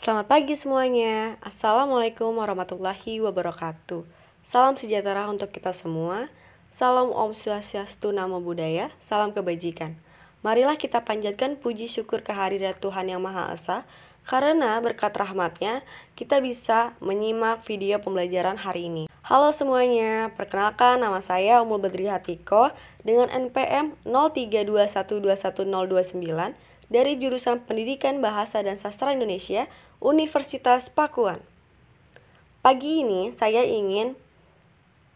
Selamat pagi semuanya. Assalamualaikum warahmatullahi wabarakatuh. Salam sejahtera untuk kita semua. Salam Om Swastiastu, Namo Buddhaya. Salam kebajikan. Marilah kita panjatkan puji syukur kehadirat Tuhan Yang Maha Esa, karena berkat rahmatnya kita bisa menyimak video pembelajaran hari ini. Halo semuanya, perkenalkan nama saya Umul Badri Hatiko dengan NPM 0321211029 dari jurusan Pendidikan Bahasa dan Sastra Indonesia, Universitas Pakuan. Pagi ini saya ingin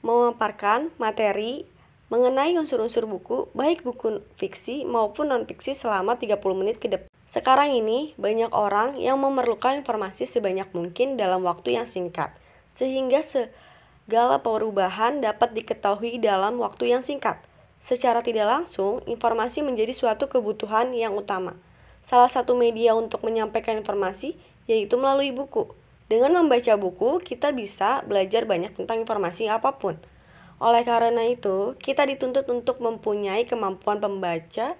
memaparkan materi mengenai unsur-unsur buku, baik buku fiksi maupun non-fiksi selama 30 menit ke depan. Sekarang ini banyak orang yang memerlukan informasi sebanyak mungkin dalam waktu yang singkat, sehingga segala perubahan dapat diketahui dalam waktu yang singkat. Secara tidak langsung, informasi menjadi suatu kebutuhan yang utama. Salah satu media untuk menyampaikan informasi yaitu melalui buku. Dengan membaca buku, kita bisa belajar banyak tentang informasi apapun. Oleh karena itu, kita dituntut untuk mempunyai kemampuan pembaca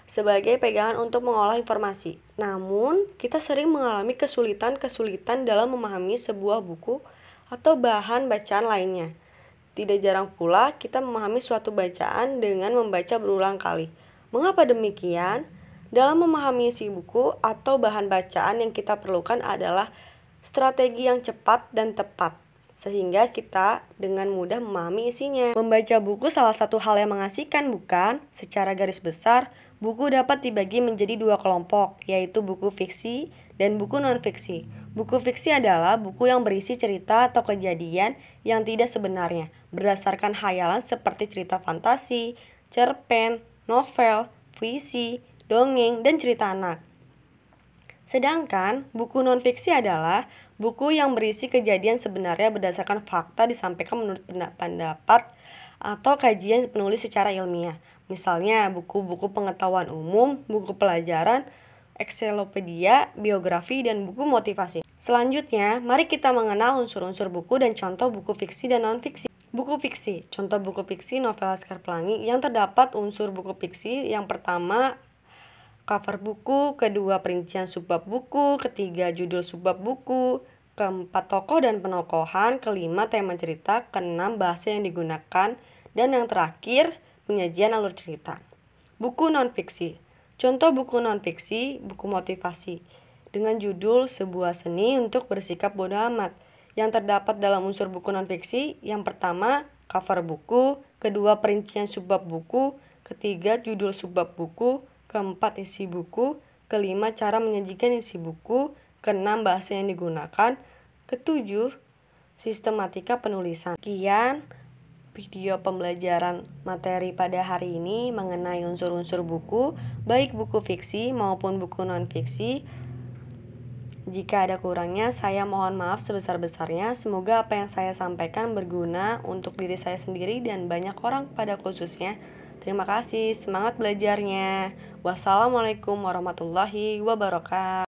sebagai pegangan untuk mengolah informasi. Namun, kita sering mengalami kesulitan-kesulitan dalam memahami sebuah buku atau bahan bacaan lainnya. Tidak jarang pula kita memahami suatu bacaan dengan membaca berulang kali. Mengapa demikian? Dalam memahami isi buku atau bahan bacaan yang kita perlukan adalah strategi yang cepat dan tepat, sehingga kita dengan mudah memahami isinya. Membaca buku salah satu hal yang mengasihkan, bukan? Secara garis besar, buku dapat dibagi menjadi dua kelompok, yaitu buku fiksi dan buku non-fiksi. Buku fiksi adalah buku yang berisi cerita atau kejadian yang tidak sebenarnya, berdasarkan khayalan seperti cerita fantasi, cerpen, novel, puisi, dongeng, dan cerita anak. Sedangkan buku non-fiksi adalah buku yang berisi kejadian sebenarnya berdasarkan fakta disampaikan menurut pendapat atau kajian penulis secara ilmiah. Misalnya buku-buku pengetahuan umum, buku pelajaran, ensiklopedia, biografi, dan buku motivasi. Selanjutnya, mari kita mengenal unsur-unsur buku dan contoh buku fiksi dan non-fiksi. Buku fiksi, contoh buku fiksi novel Laskar Pelangi yang terdapat unsur buku fiksi yang pertama cover buku, kedua perincian subbab buku, ketiga judul subbab buku, keempat tokoh dan penokohan, kelima tema cerita, keenam bahasa yang digunakan, dan yang terakhir penyajian alur cerita. Buku non-fiksi, contoh buku non-fiksi, buku motivasi dengan judul Sebuah Seni untuk Bersikap Bodo Amat yang terdapat dalam unsur buku non-fiksi yang pertama cover buku, kedua perincian subbab buku, ketiga judul subbab buku, keempat isi buku, kelima cara menyajikan isi buku, keenam bahasa yang digunakan, ketujuh sistematika penulisan. Sekian video pembelajaran materi pada hari ini mengenai unsur-unsur buku, baik buku fiksi maupun buku non-fiksi. Jika ada kurangnya, saya mohon maaf sebesar-besarnya. Semoga apa yang saya sampaikan berguna untuk diri saya sendiri dan banyak orang pada khususnya. Terima kasih, semangat belajarnya. Wassalamualaikum warahmatullahi wabarakatuh.